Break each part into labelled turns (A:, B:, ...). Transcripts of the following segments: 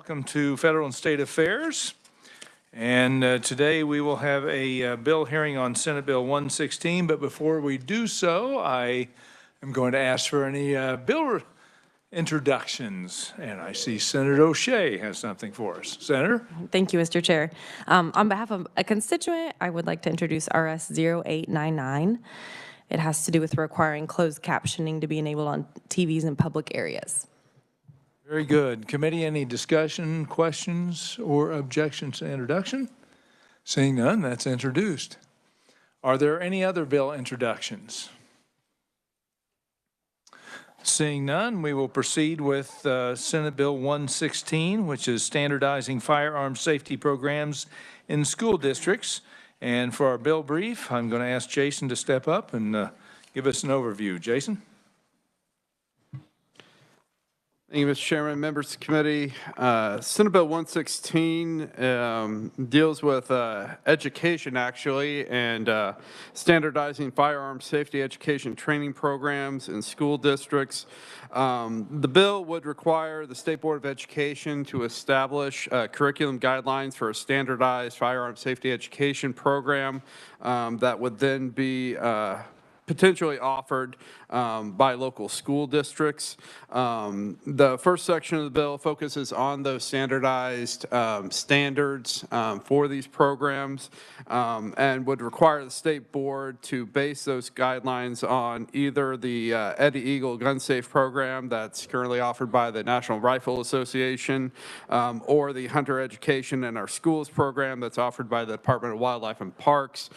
A: Welcome to Federal and State Affairs. And today we will have a bill hearing on Senate Bill 116. But before we do so, I am going to ask for any bill introductions. And I see Senator O'Shea has something for us. Senator?
B: Thank you, Mr. Chair. On behalf of a constituent, I would like to introduce RS 0899. It has to do with requiring closed captioning to be enabled on TVs in public areas.
A: Very good. Committee, any discussion, questions, or objections to introduction? Seeing none, that's introduced. Are there any other bill introductions? Seeing none, we will proceed with Senate Bill 116, which is standardizing firearm safety programs in school districts. And for our bill brief, I'm going to ask Jason to step up and give us an overview. Jason?
C: Thank you, Mr. Chairman, members of the committee. Senate Bill 116 deals with education, actually, and standardizing firearm safety education training programs in school districts. The bill would require the State Board of Education to establish curriculum guidelines for a standardized firearm safety education program that would then be potentially offered by local school districts. The first section of the bill focuses on those standardized standards for these programs and would require the state board to base those guidelines on either the Eddie Eagle Gun Safe program that's currently offered by the National Rifle Association or the Hunter Education in Our Schools program that's offered by the Department of Wildlife and Parks.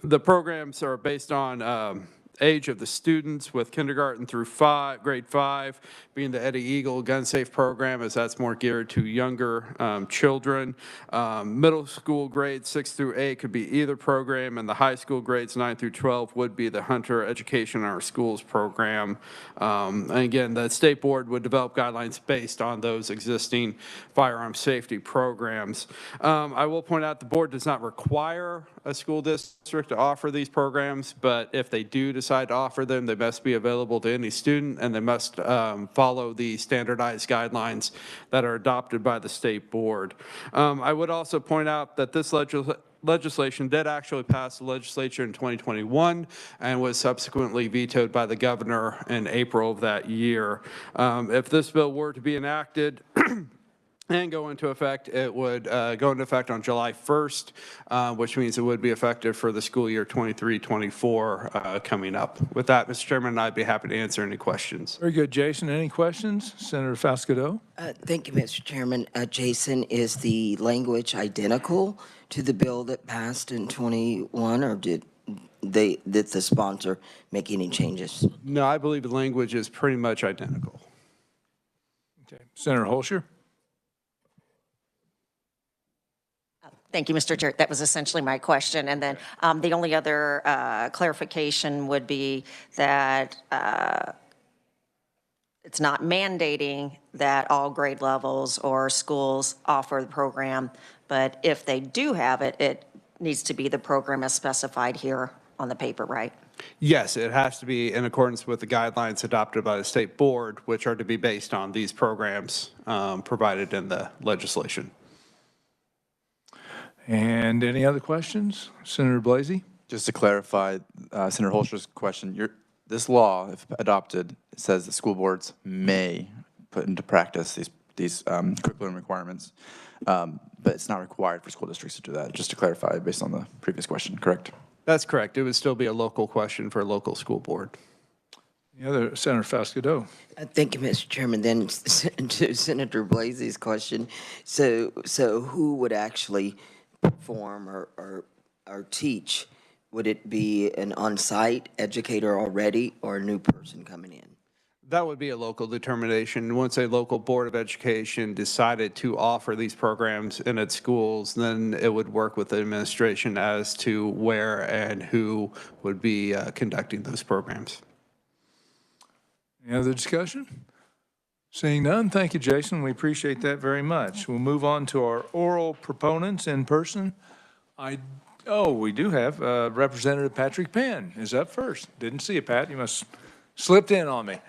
C: The programs are based on age of the students, with kindergarten through grade 5 being the Eddie Eagle Gun Safe program, as that's more geared to younger children. Middle school grades 6 through 8 could be either program, and the high school grades 9 through 12 would be the Hunter Education in Our Schools program. And again, the state board would develop guidelines based on those existing firearm safety programs. I will point out the board does not require a school district to offer these programs, but if they do decide to offer them, they must be available to any student, and they must follow the standardized guidelines that are adopted by the state board. I would also point out that this legislation did actually pass the legislature in 2021 and was subsequently vetoed by the governor in April of that year. If this bill were to be enacted and go into effect, it would go into effect on July 1st, which means it would be effective for the school year 23-24 coming up. With that, Mr. Chairman, I'd be happy to answer any questions.
A: Very good, Jason. Any questions? Senator Fascadeau?
D: Thank you, Mr. Chairman. Jason, is the language identical to the bill that passed in 21, or did the sponsor make any changes?
C: No, I believe the language is pretty much identical.
A: Okay. Senator Holscher?
E: Thank you, Mr. Chair. That was essentially my question. And then the only other clarification would be that it's not mandating that all grade levels or schools offer the program, but if they do have it, it needs to be the program as specified here on the paper, right?
C: Yes, it has to be in accordance with the guidelines adopted by the state board, which are to be based on these programs provided in the legislation. And
A: any other questions? Senator Blasey?
F: Just to clarify Senator Holscher's question, this law, if adopted, says that school boards may put into practice these curriculum requirements, but it's not required for school districts to do that. Just to clarify, based on the previous question, correct?
C: That's correct. It would still be a local question for a local school board.
A: The other, Senator Fascadeau.
D: Thank you, Mr. Chairman. Then to Senator Blasey's question, so who would actually perform or teach? Would it be an on-site educator already or a new person coming in?
C: That would be a local determination. Once a local board of education decided to offer these programs in its schools, then it would work with the administration as to where and who would be conducting those programs.
A: Any other discussion? Seeing none, thank you, Jason. We appreciate that very much. We'll move on to our oral proponents in person. We do have Representative Patrick Penn is up first. Didn't see you, Pat. You must slipped in on me.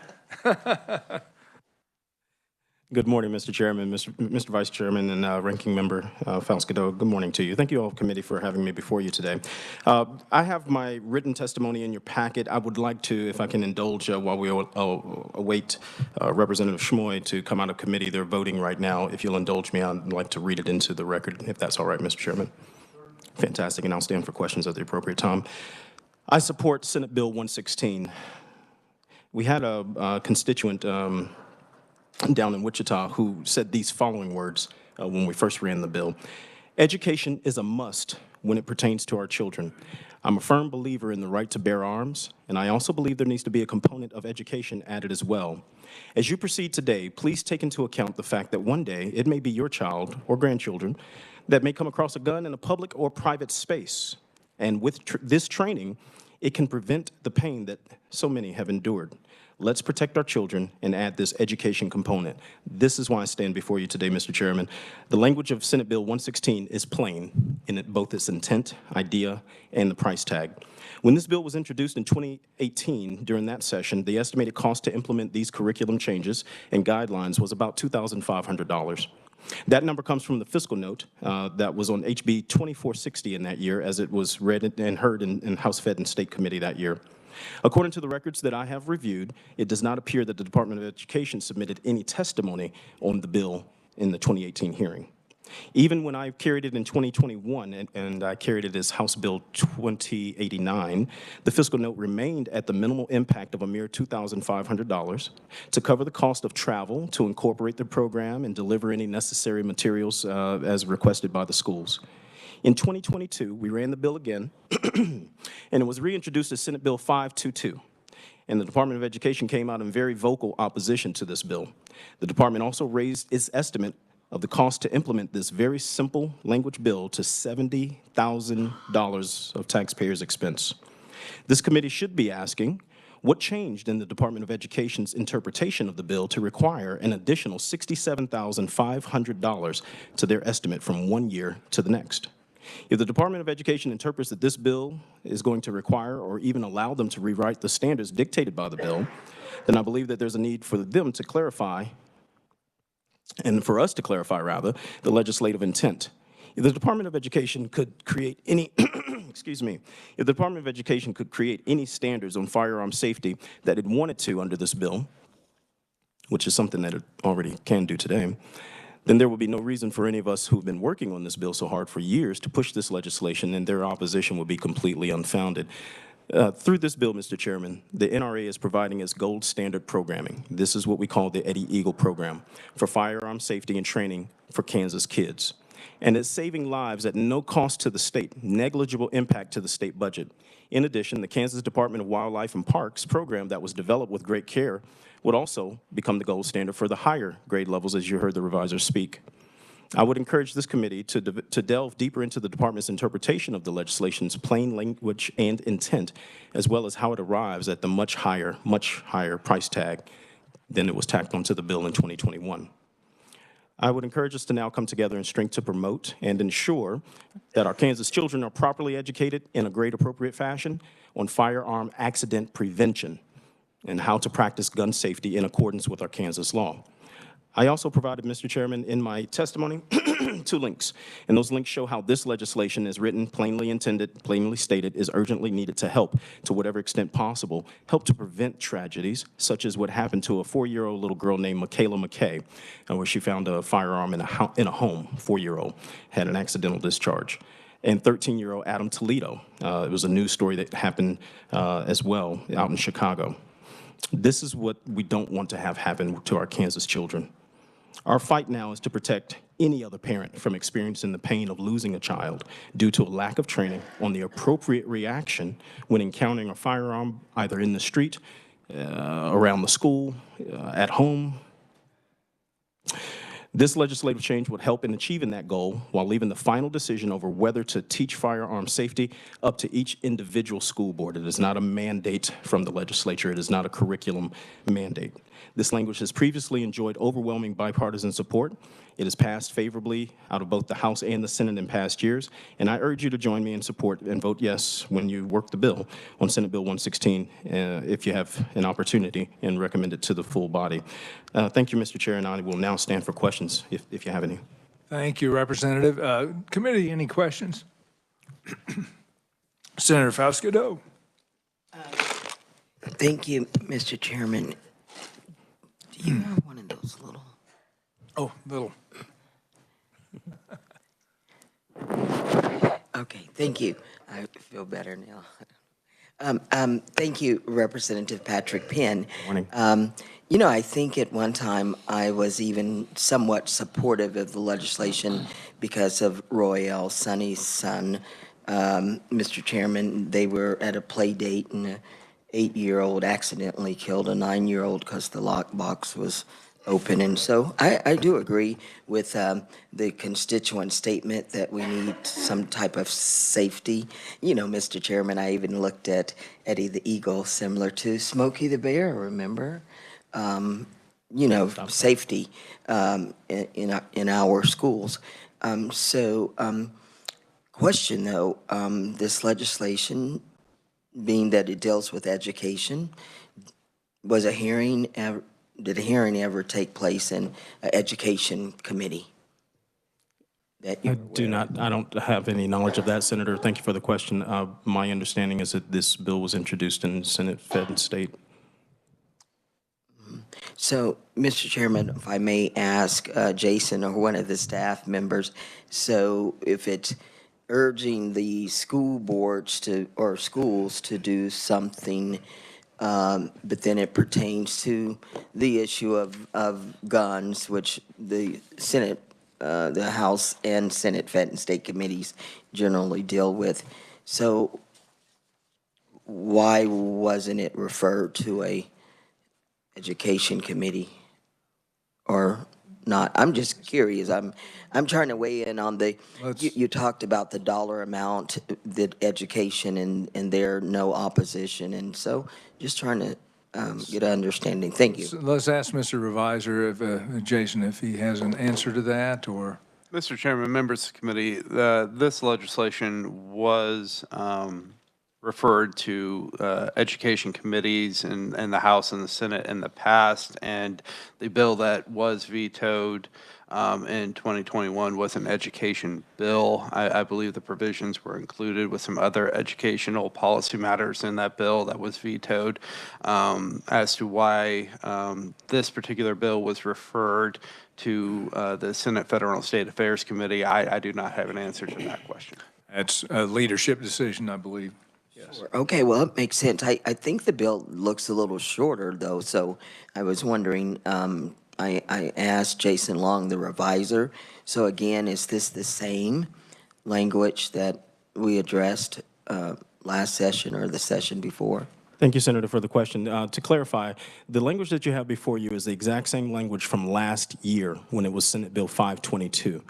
G: Good morning, Mr. Chairman, Mr. Vice Chairman, and Ranking Member Falscado. Good morning to you. Thank you all, committee, for having me before you today. I have my written testimony in your packet. I would like to, if I can indulge while we await Representative Schmoy to come out of committee. They're voting right now. If you'll indulge me, I'd like to read it into the record, if that's all right, Mr. Chairman. Fantastic, and I'll stand for questions at the appropriate time. I support Senate Bill 116. We had a constituent down in Wichita who said these following words when we first ran the bill. Education is a must when it pertains to our children. I'm a firm believer in the right to bear arms, and I also believe there needs to be a component of education added as well. As you proceed today, please take into account the fact that one day it may be your child or grandchildren that may come across a gun in a public or private space. And with this training, it can prevent the pain that so many have endured. Let's protect our children and add this education component. This is why I stand before you today, Mr. Chairman. The language of Senate Bill 116 is plain in both its intent, idea, and the price tag. When this bill was introduced in 2018, during that session, the estimated cost to implement these curriculum changes and guidelines was about $2,500. That number comes from the fiscal note that was on HB 2460 in that year, as it was read and heard in House Fed and State Committee that year. According to the records that I have reviewed, it does not appear that the Department of Education submitted any testimony on the bill in the 2018 hearing. Even when I carried it in 2021, and I carried it as House Bill 2089, the fiscal note remained at the minimal impact of a mere $2,500 to cover the cost of travel, to incorporate the program, and deliver any necessary materials as requested by the schools. In 2022, we ran the bill again, and it was reintroduced as Senate Bill 522. And the Department of Education came out in very vocal opposition to this bill. The department also raised its estimate of the cost to implement this very simple language bill to $70,000 of taxpayers' expense. This committee should be asking, what changed in the Department of Education's interpretation of the bill to require an additional $67,500 to their estimate from one year to the next? If the Department of Education interprets that this bill is going to require or even allow them to rewrite the standards dictated by the bill, then I believe that there's a need for them to clarify, and for us to clarify, rather, the legislative intent. If the Department of Education could create any, excuse me, if the Department of Education could create any standards on firearm safety that it wanted to under this bill, which is something that it already can do today, then there will be no reason for any of us who've been working on this bill so hard for years to push this legislation, and their opposition will be completely unfounded. Through this bill, Mr. Chairman, the NRA is providing us gold standard programming. This is what we call the Eddie Eagle program for firearm safety and training for Kansas kids. And it's saving lives at no cost to the state, negligible impact to the state budget. In addition, the Kansas Department of Wildlife and Parks program that was developed with great care would also become the gold standard for the higher grade levels, as you heard the revisor speak. I would encourage this committee to delve deeper into the department's interpretation of the legislation's plain language and intent, as well as how it arrives at the much higher price tag than it was tacked onto the bill in 2021. I would encourage us to now come together in strength to promote and ensure that our Kansas children are properly educated in a grade appropriate fashion on firearm accident prevention and how to practice gun safety in accordance with our Kansas law. I also provided, Mr. Chairman, in my testimony, 2 links. And those links show how this legislation is written, plainly intended, plainly stated, is urgently needed to help, to whatever extent possible, help to prevent tragedies, such as what happened to a 4-year-old little girl named Michaela McKay, where she found a firearm in a home, 4-year-old, had an accidental discharge. And 13-year-old Adam Toledo. It was a news story that happened as well out in Chicago. This is what we don't want to have happen to our Kansas children. Our fight now is to protect any other parent from experiencing the pain of losing a child due to a lack of training on the appropriate reaction when encountering a firearm, either in the street, around the school, at home. This legislative change would help in achieving that goal while leaving the final decision over whether to teach firearm safety up to each individual school board. It is not a mandate from the legislature. It is not a curriculum mandate. This language has previously enjoyed overwhelming bipartisan support. It has passed favorably out of both the House and the Senate in past years, and I urge you to join me in support and vote yes when you work the bill on Senate Bill 116, if you have an opportunity, and recommend it to the full body. Thank you, Mr. Chair, and I will now stand for questions if you have any.
A: Thank you, Representative. Committee, any questions? Senator Fausto.
D: Thank you, Mr. Chairman. Do you have one of those little?
A: Oh, little.
D: Okay, thank you. I feel better now. Thank you, Representative Patrick Penn.
G: Morning.
D: You know, I think at one time I was even somewhat supportive of the legislation because of Roy L. Sonny's son. Mr. Chairman, they were at a play date and an 8-year-old accidentally killed a 9-year-old because the lockbox was open. And so I do agree with the constituent statement that we need some type of safety. You know, Mr. Chairman, I even looked at Eddie the Eagle, similar to Smokey the Bear, remember? You know, safety in our schools. Question though, this legislation, being that it deals with education, was a hearing, did a hearing ever take place in an education committee? That
G: I do not, I don't have any knowledge of that, Senator. Thank you for the question. My understanding is that this bill was introduced in Senate, Fed, and State.
D: So, Mr. Chairman, if I may ask Jason or one of the staff members, so if it's urging the school boards to, or schools to do something, but then it pertains to the issue of guns, which the Senate, the House and Senate, Fed, and State committees generally deal with. So why wasn't it referred to a education committee or not? I'm just curious. I'm trying to weigh in on the, you talked about the dollar amount, the education, and there no opposition. And so just trying to get an understanding. Thank you.
A: So let's ask Mr. Revisor, if, Jason, if he has an answer to that, or.
C: Mr. Chairman, members of the committee, this legislation was referred to education committees in the House and the Senate in the past, and the bill that was vetoed in 2021 was an education bill. I believe the provisions were included with some other educational policy matters in that bill that was vetoed. As to why this particular bill was referred to the Senate Federal and State Affairs Committee, I do not have an answer to that question. That's
A: a leadership decision, I believe. Yes.
D: Okay, well, it makes sense. I think the bill looks a little shorter, though, so I was wondering, I asked Jason Long, the revisor, so again, is this the same language that we addressed last session or the session before?
G: Thank you, Senator, for the question. To clarify, the language that you have before you is the exact same language from last year when it was Senate Bill 522.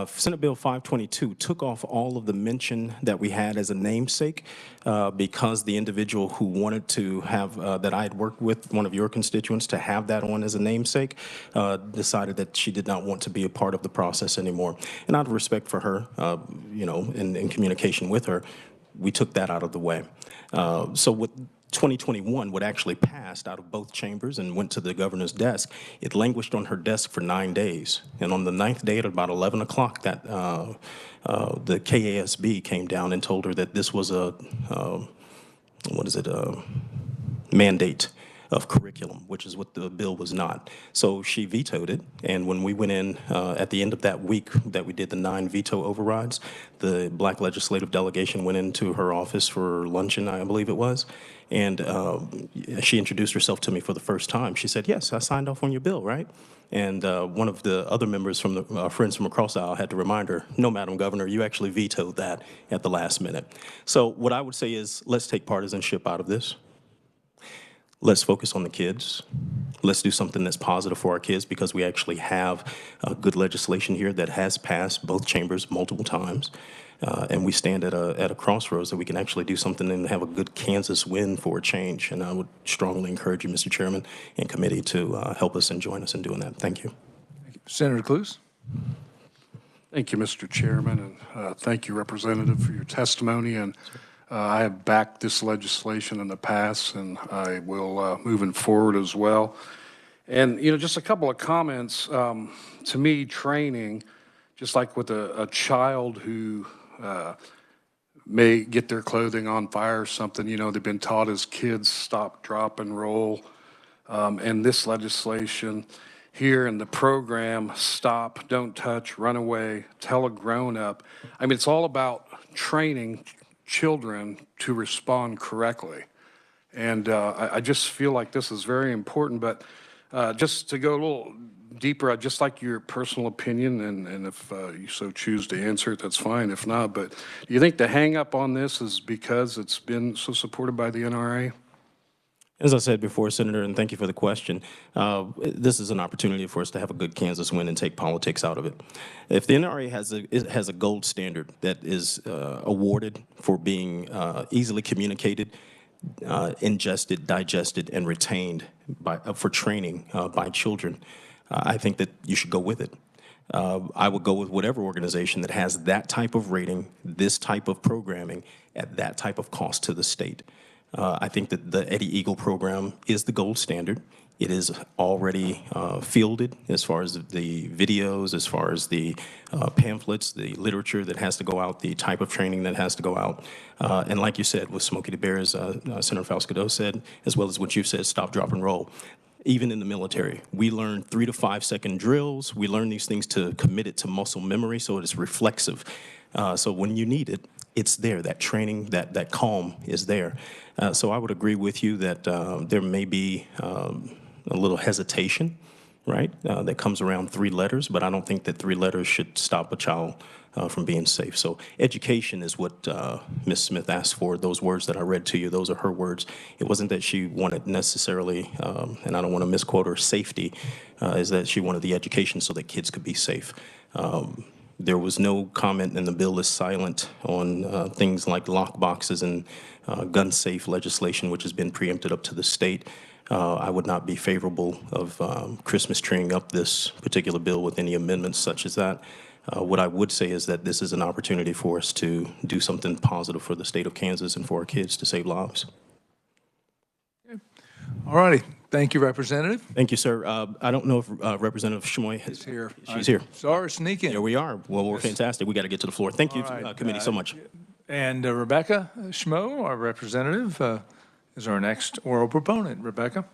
G: Senate Bill 522 took off all of the mention that we had as a namesake because the individual who wanted to have, that I had worked with, one of your constituents, to have that on as a namesake, decided that she did not want to be a part of the process anymore. And out of respect for her, you know, in communication with her, we took that out of the way. So with 2021, what actually passed out of both chambers and went to the governor's desk, it languished on her desk for 9 days. And on the 9th day at about 11 o'clock, that the KASB came down and told her that this was a, mandate of curriculum, which is what the bill was not. So she vetoed it, and when we went in at the end of that week that we did the 9 veto overrides, the Black legislative delegation went into her office for luncheon, I believe it was, and she introduced herself to me for the first time. She said, "Yes, I signed off on your bill, right?" And one of the other members from the friends from across the aisle had to remind her, "No, Madam Governor, you actually vetoed that at the last minute." So what I would say is, let's take partisanship out of this. let's focus on the kids. Let's do something that's positive for our kids, because we actually have good legislation here that has passed both chambers multiple times. And we stand at a crossroads that we can actually do something and have a good Kansas win for a change. And I would strongly encourage you, Mr. Chairman and committee, to help us and join us in doing that. Thank you.
A: Senator Cluse?
H: Thank you, Mr. Chairman, and thank you, Representative, for your testimony. And I have backed this legislation in the past, and I will moving forward as well. And, you know, just a couple of comments. To me, training, just like with a child who may get their clothing on fire or something, you know, they've been taught as kids, stop, drop, and roll. And this legislation here in the program, stop, don't touch, run away, tell a grown-up. I mean, it's all about training children to respond correctly. And I just feel like this is very important. But just to go a little deeper, I'd just like your personal opinion, and if you so choose to answer it, that's fine. If not, but do you think the hang-up on this is because it's been so supported by the NRA?
G: As I said before, Senator, and thank you for the question, this is an opportunity for us to have a good Kansas win and take politics out of it. If the NRA has a gold standard that is awarded for being easily communicated, ingested, digested, and retained for training by children, I think that you should go with it. I would go with whatever organization that has that type of rating, this type of programming, at that type of cost to the state. I think that the Eddie Eagle program is the gold standard. It is already fielded as far as the videos, as far as the pamphlets, the literature that has to go out, the type of training that has to go out. And like you said, with Smokey the Bear, as Senator Falscadeau said, as well as what you said, stop, drop, and roll. Even in the military, we learn 3 to 5 second drills. We learn these things to commit it to muscle memory, so it is reflexive. So when you need it, it's there. That training, that calm is there. So I would agree with you that there may be a little hesitation, right, that comes around 3 letters, but I don't think that 3 letters should stop a child from being safe. So education is what Ms. Smith asked for. Those words that I read to you, those are her words. It wasn't that she wanted necessarily, and I don't want to misquote her, safety, is that she wanted the education so that kids could be safe. There was no comment, and the bill is silent on things like lock boxes and gun safe legislation, which has been preempted up to the state. I would not be favorable of Christmas treeing up this particular bill with any amendments such as that. What I would say is that this is an opportunity for us to do something positive for the state of Kansas and for our kids to save lives.
A: All righty. Thank you, Representative.
G: Thank you, sir. I don't know if Representative Schmoy is
A: here.
G: She's here.
A: Saw her sneak in.
G: Here we are. Well, we're fantastic. We got to get to the floor. Thank you,
A: All right,
G: committee, so much.
A: And Rebecca Schmo, our representative, is our next oral proponent. Rebecca.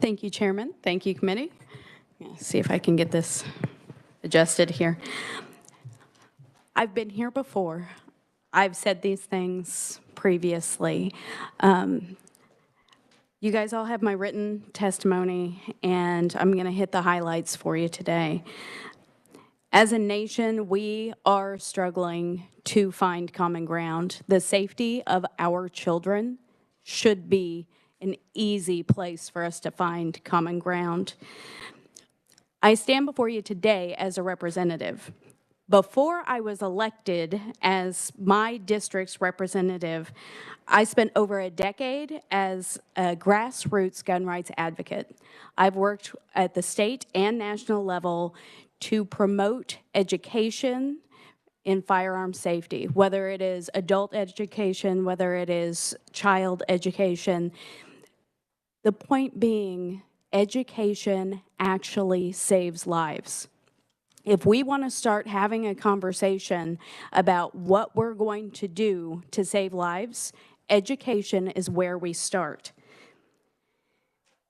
I: Thank you, Chairman. Thank you, committee. See if I can get this adjusted here. I've been here before. I've said these things previously. You guys all have my written testimony, and I'm going to hit the highlights for you today. As a nation, we are struggling to find common ground. The safety of our children should be an easy place for us to find common ground. I stand before you today as a representative. Before I was elected as my district's representative, I spent over a decade as a grassroots gun rights advocate. I've worked at the state and national level to promote education in firearm safety, whether it is adult education, whether it is child education. The point being, education actually saves lives. If we want to start having a conversation about what we're going to do to save lives, education is where we start.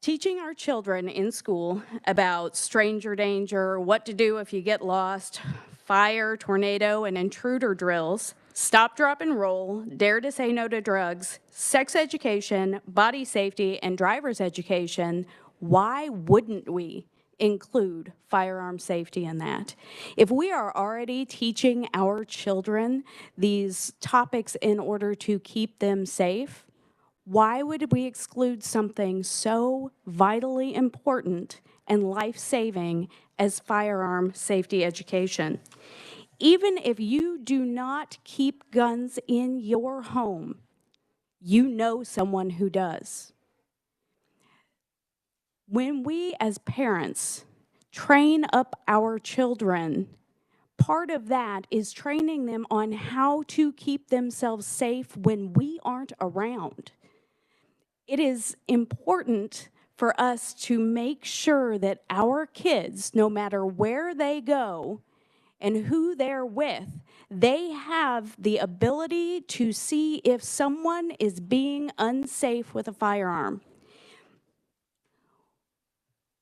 I: Teaching our children in school about stranger danger, what to do if you get lost, fire, tornado, and intruder drills, stop, drop, and roll, dare to say no to drugs, sex education, body safety, and driver's education, why wouldn't we include firearm safety in that? If we are already teaching our children these topics in order to keep them safe, Why would we exclude something so vitally important and life-saving as firearm safety education? Even if you do not keep guns in your home, you know someone who does. When we as parents train up our children, part of that is training them on how to keep themselves safe when we aren't around. It is important for us to make sure that our kids, no matter where they go and who they're with, they have the ability to see if someone is being unsafe with a firearm.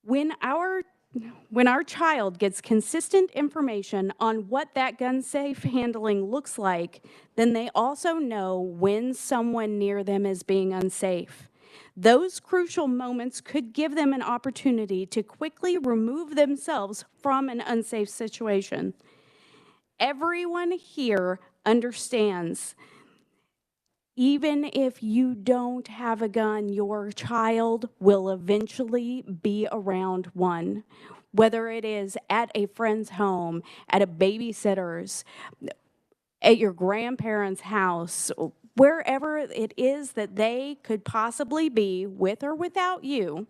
I: When our child gets consistent information on what that gun safe handling looks like, then they also know when someone near them is being unsafe. Those crucial moments could give them an opportunity to quickly remove themselves from an unsafe situation. Everyone here understands, even if you don't have a gun, your child will eventually be around one, whether it is at a friend's home, at a babysitter's, at your grandparents' house, wherever it is that they could possibly be, with or without you.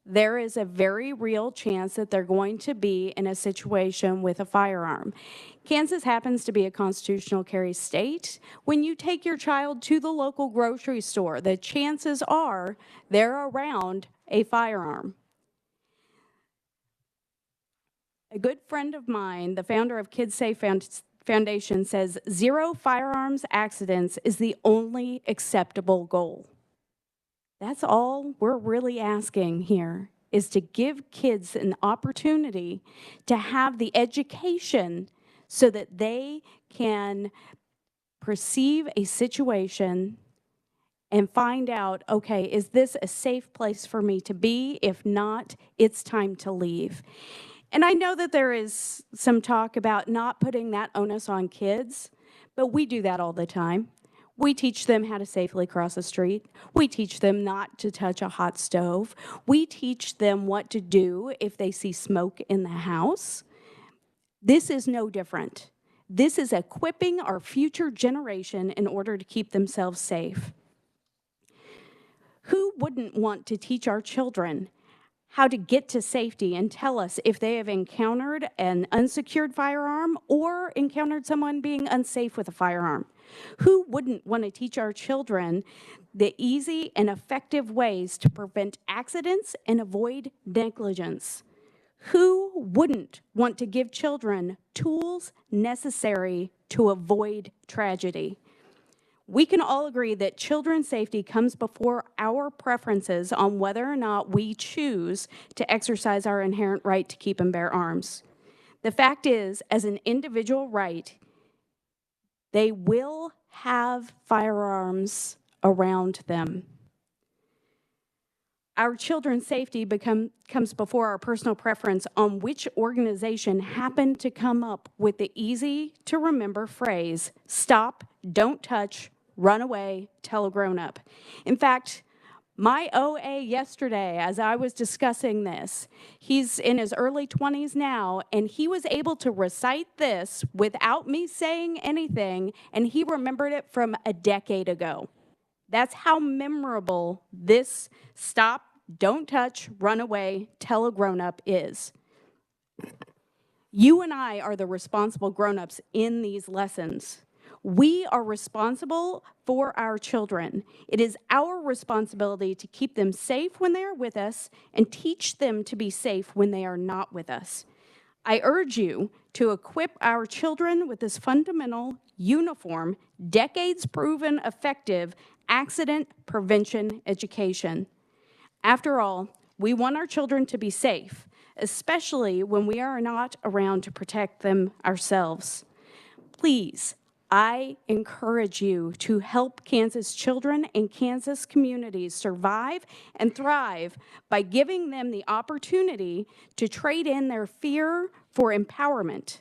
I: There is a very real chance that they're going to be in a situation with a firearm. Kansas happens to be a constitutional carry state. When you take your child to the local grocery store, the chances are they're around a firearm. A good friend of mine, the founder of Kids Safe Foundation, says 0 firearms accidents is the only acceptable goal. That's all we're really asking here, is to give kids an opportunity to have the education so that they can perceive a situation and find out, okay, is this a safe place for me to be? If not, it's time to leave. And I know that there is some talk about not putting that onus on kids, but we do that all the time. We teach them how to safely cross a street. We teach them not to touch a hot stove. We teach them what to do if they see smoke in the house. This is no different. This is equipping our future generation in order to keep themselves safe. Who wouldn't want to teach our children how to get to safety and tell us if they have encountered an unsecured firearm or encountered someone being unsafe with a firearm? Who wouldn't want to teach our children the easy and effective ways to prevent accidents and avoid negligence? Who wouldn't want to give children tools necessary to avoid tragedy? We can all agree that children's safety comes before our preferences on whether or not we choose to exercise our inherent right to keep and bear arms. The fact is, as an individual right, they will have firearms around them. Our children's safety comes before our personal preference on which organization happened to come up with the easy-to-remember phrase, stop, don't touch, run away, tell a grown-up. In fact, my OA yesterday, as I was discussing this, he's in his early 20s now, and he was able to recite this without me saying anything, and he remembered it from a decade ago. That's how memorable this stop, don't touch, run away, tell a grown-up is. You and I are the responsible grown-ups in these lessons. We are responsible for our children. It is our responsibility to keep them safe when they are with us and teach them to be safe when they are not with us. I urge you to equip our children with this fundamental, uniform, decades-proven, effective accident prevention education. After all, we want our children to be safe, especially when we are not around to protect them ourselves. Please, I encourage you to help Kansas children and Kansas communities survive and thrive by giving them the opportunity to trade in their fear for empowerment.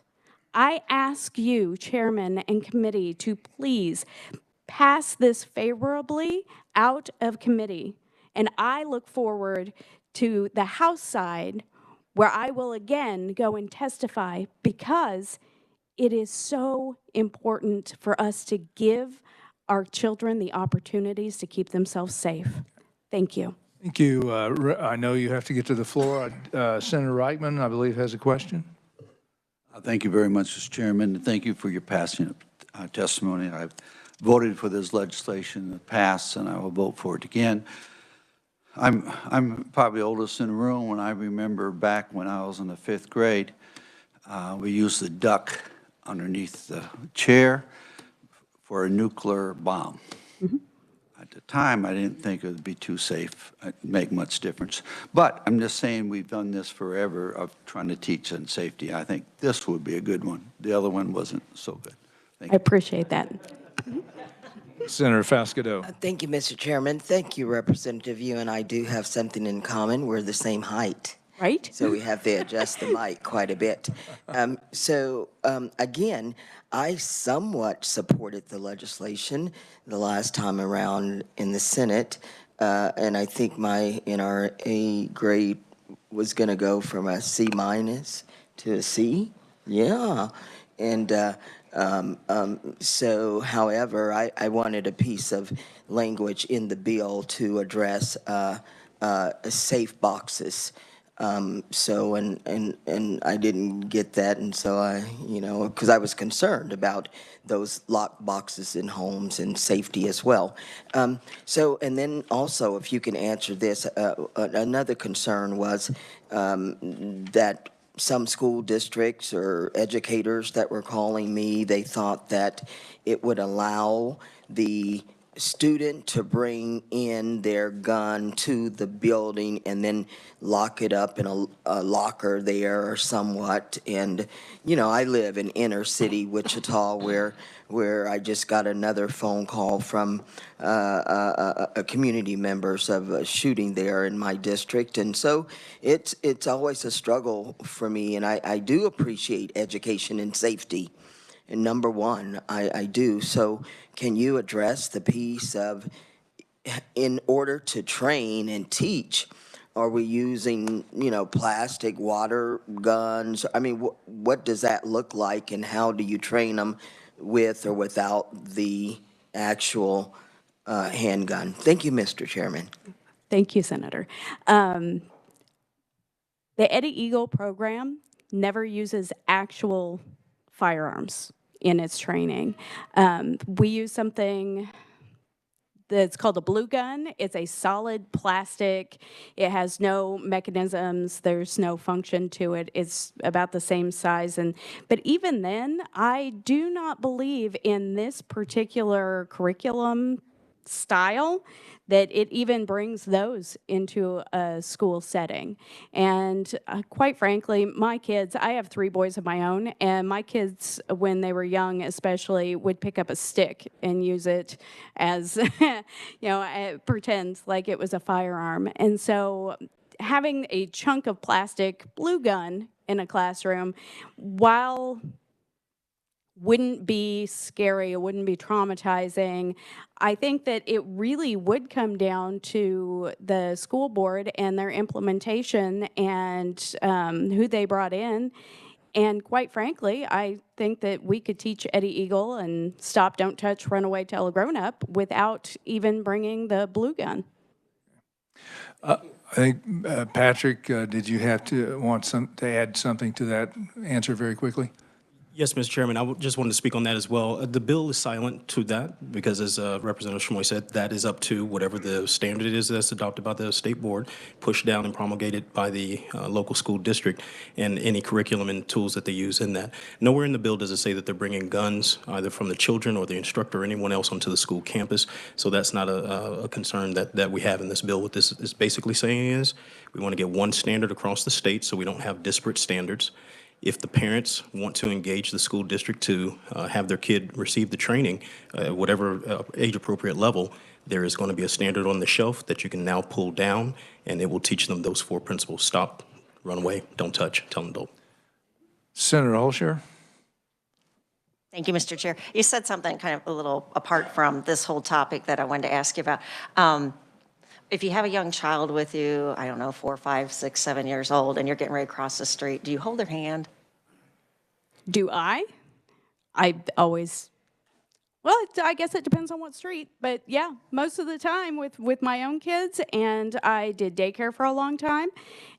I: I ask you, Chairman and Committee, to please pass this favorably out of committee, and I look forward to the House side where I will again go and testify, because it is so important for us to give our children the opportunities to keep themselves safe. Thank you.
A: Thank you. I know you have to get to the floor. Senator Reichman, I believe, has a question.
J: Thank you very much, Mr. Chairman, and thank you for your passionate testimony. I've voted for this legislation in the past, and I will vote for it again. I'm probably oldest in the room. When I remember back when I was in the 5th grade, we used the duck underneath the chair for a nuclear bomb. Mm-hmm. At the time, I didn't think it would be too safe, make much difference. But I'm just saying we've done this forever of trying to teach on safety. I think this would be a good one. The other one wasn't so good. Thank you.
I: I appreciate that.
A: Senator Fasquedo.
D: Thank you, Mr. Chairman. Thank you, Representative. You and I do have something in common. We're the same height.
I: Right?
D: So we have to adjust the mic quite a bit. Again, I somewhat supported the legislation the last time around in the Senate, and I think my NRA grade was going to go from a C- to a C. Yeah, and however, I wanted a piece of language in the bill to address safe boxes. And I didn't get that, and so because I was concerned about those locked boxes in homes and safety as well. And then also, if you can answer this, another concern was that some school districts or educators that were calling me, they thought that it would allow the student to bring in their gun to the building and then lock it up in a locker there or somewhat. And, I live in inner city Wichita where I just got another phone call from a community members of a shooting there in my district. And so it's always a struggle for me, and I do appreciate education and safety. And number one, I do. So can you address the piece of, in order to train and teach, are we using, plastic water guns? I mean, what does that look like, and how do you train them with or without the actual handgun? Thank you, Mr. Chairman.
I: Thank you, Senator. The Eddie Eagle program never uses actual firearms in its training. We use something that's called a blue gun. It's a solid plastic. It has no mechanisms. There's no function to it. It's about the same size. But even then, I do not believe in this particular curriculum style that it even brings those into a school setting. And quite frankly, my kids, I have 3 boys of my own, and my kids, when they were young especially, would pick up a stick and use it as, pretend like it was a firearm. And so having a chunk of plastic blue gun in a classroom, while wouldn't be scary, it wouldn't be traumatizing. I think that it really would come down to the school board and their implementation and who they brought in. And quite frankly, I think that we could teach Eddie Eagle and stop, don't touch, run away, tell a grown-up without even bringing the blue gun.
A: I think, Patrick, did you have to add something to that answer very quickly?
G: Yes, Mr. Chairman, just wanted to speak on that as well. The bill is silent to that because, as Representative Schmoy said, that is up to whatever the standard is that's adopted by the state board, pushed down and promulgated by the local school district, and any curriculum and tools that they use in that. Nowhere in the bill does it say that they're bringing guns either from the children or the instructor or anyone else onto the school campus. So that's not a concern that we have in this bill. What this is basically saying is we want to get one standard across the state so we don't have disparate standards. If the parents want to engage the school district to have their kid receive the training, whatever age-appropriate level, there is going to be a standard on the shelf that you can now pull down, and it will teach them those 4 principles: stop, run away, don't touch, tell an adult.
A: Senator Holscher.
E: Thank you, Mr. Chair. You said something kind of a little apart from this whole topic that I wanted to ask you about. If you have a young child with you, I don't know, 4, 5, 6, 7 years old, and you're getting ready to cross the street, do you hold their hand?
I: Do I? I always, well, I guess it depends on what street, but yeah, most of the time with my own kids, and I did daycare for a long time,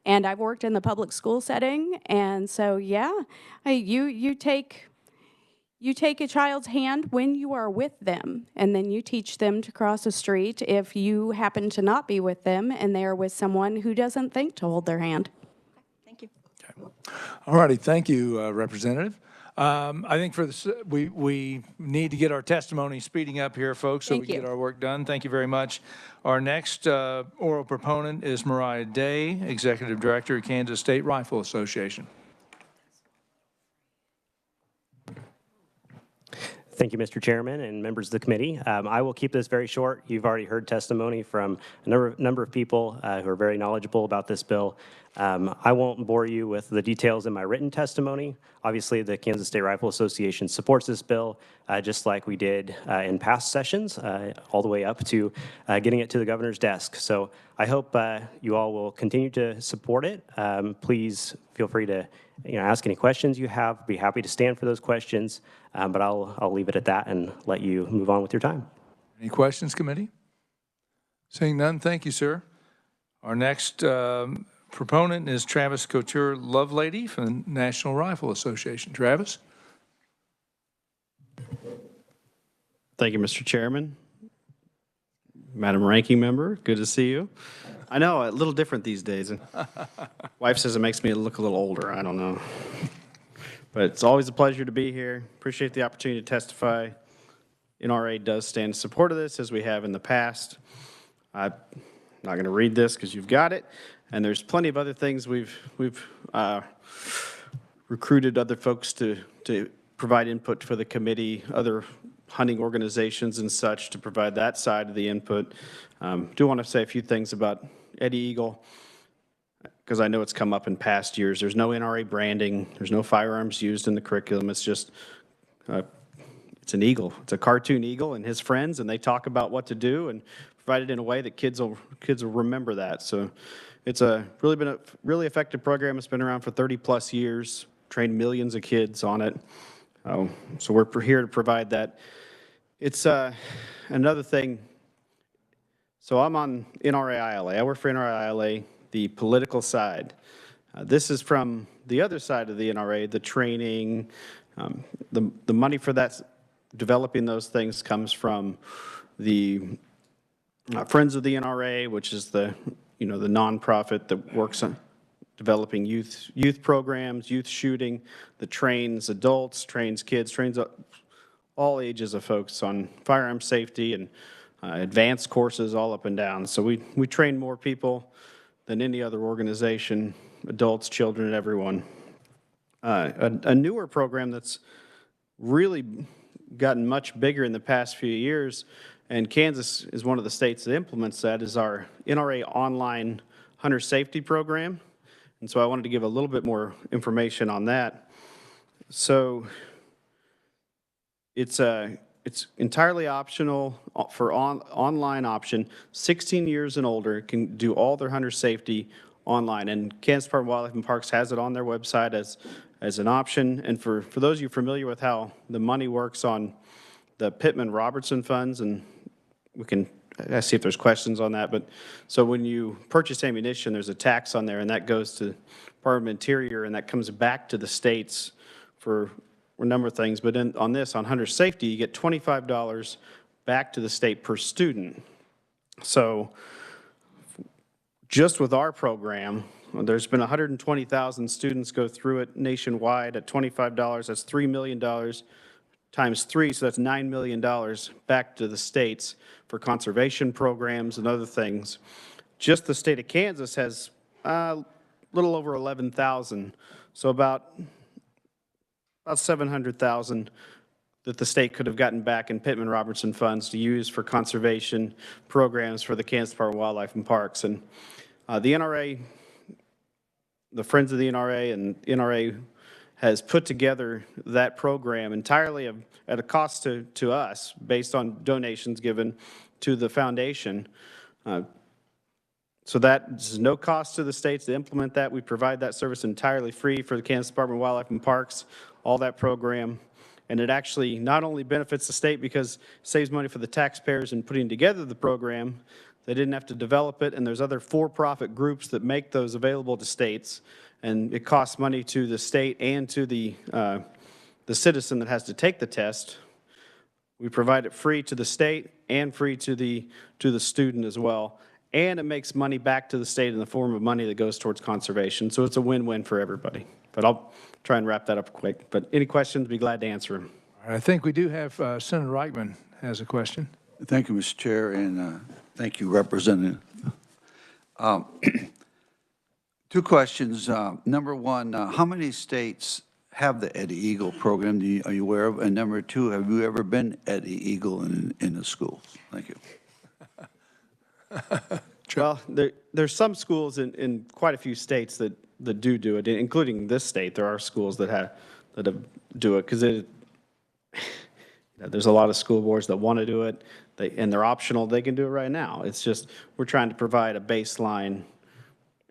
I: and I've worked in the public school setting, and so yeah, you take a child's hand when you are with them, and then you teach them to cross a street if you happen to not be with them and they are with someone who doesn't think to hold their hand.
E: Thank you.
A: All righty, thank you, Representative. I think for this, we need to get our testimony speeding up here, folks, so we
I: Thank
A: can
I: you.
A: get our work done. Thank you very much. Our next oral proponent is Mariah Day, Executive Director of Kansas State Rifle Association.
K: Thank you, Mr. Chairman and members of the committee. I will keep this very short. You've already heard testimony from a number of people who are very knowledgeable about this bill. I won't bore you with the details in my written testimony. Obviously, the Kansas State Rifle Association supports this bill, just like we did in past sessions, all the way up to getting it to the governor's desk. So I hope you all will continue to support it. Please feel free to ask any questions you have. Be happy to stand for those questions, but I'll leave it at that and let you move on with your time.
A: Any questions, committee? Seeing none, thank you, sir. Our next proponent is Travis Couture Lovelady from the National Rifle Association. Travis?
G: Thank you, Mr. Chairman. Madam Ranking Member, good to see you. I know, a little different these days. Wife says it makes me look a little older. I don't know. But it's always a pleasure to be here. Appreciate the opportunity to testify. NRA does stand in support of this, as we have in the past. I'm not going to read this because you've got it. And there's plenty of other things we've recruited other folks to provide input for the committee, other hunting organizations and such to provide that side of the input. Do want to say a few things about Eddie Eagle, because I know it's come up in past years. There's no NRA branding. There's no firearms used in the curriculum. It's just, it's an eagle. It's a cartoon eagle and his friends, and they talk about what to do and provide it in a way that kids will remember that. So it's really been a really effective program. It's been around for 30+ years, trained millions of kids on it. So we're here to provide that. It's another thing. So I'm on NRA ILA. I work for NRA ILA, the political side. This is from the other side of the NRA, the training, the money for that, developing those things comes from the Friends of the NRA, which is the the nonprofit that works on developing youth programs, youth shooting, that trains adults, trains kids, trains all ages of folks on firearm safety and advanced courses all up and down. So we train more people than any other organization, adults, children, and everyone. A newer program that's really gotten much bigger in the past few years, and Kansas is one of the states that implements that, is our NRA online hunter safety program. And so I wanted to give a little bit more information on that. So it's entirely optional for online option. 16 years and older can do all their hunter safety online, and Kansas Department of Wildlife and Parks has it on their website as an option. And for those of you familiar with how the money works on the Pittman-Robertson funds, and we can see if there's questions on that, but so when you purchase ammunition, there's a tax on there, and that goes to Department of Interior, and that comes back to the states for a number of things. But on hunter safety, you get $25 back to the state per student. So just with our program, there's been 120,000 students go through it nationwide at $25. That's $3 million times 3, so that's $9 million back to the states for conservation programs and other things. Just the state of Kansas has a little over 11,000, so about 700,000 that the state could have gotten back in Pittman-Robertson funds to use for conservation programs for the Kansas Department of Wildlife and Parks. And the NRA, the Friends of the NRA and NRA has put together that program entirely at a cost to us based on donations given to the foundation. So that is no cost to the states to implement that. We provide that service entirely free for the Kansas Department of Wildlife and Parks, all that program. And it actually not only benefits the state because it saves money for the taxpayers in putting together the program, they didn't have to develop it, and there's other for-profit groups that make those available to states, and it costs money to the state and to the citizen that has to take the test. We provide it free to the state and free to the student as well. And it makes money back to the state in the form of money that goes towards conservation. So it's a win-win for everybody. But I'll try and wrap that up quick. But any questions, be glad to answer them.
A: All right, I think we do have Senator Reichman has a question.
J: Thank you, Mr. Chair, and thank you, Representative. Two questions. Number one, how many states have the Eddie Eagle program? Are you aware of? And number two, have you ever been Eddie Eagle in the schools? Thank you.
G: Well, there's some schools in quite a few states that do it, including this state. There are schools that do it because there's a lot of school boards that want to do it, and they're optional. They can do it right now. It's just we're trying to provide a baseline,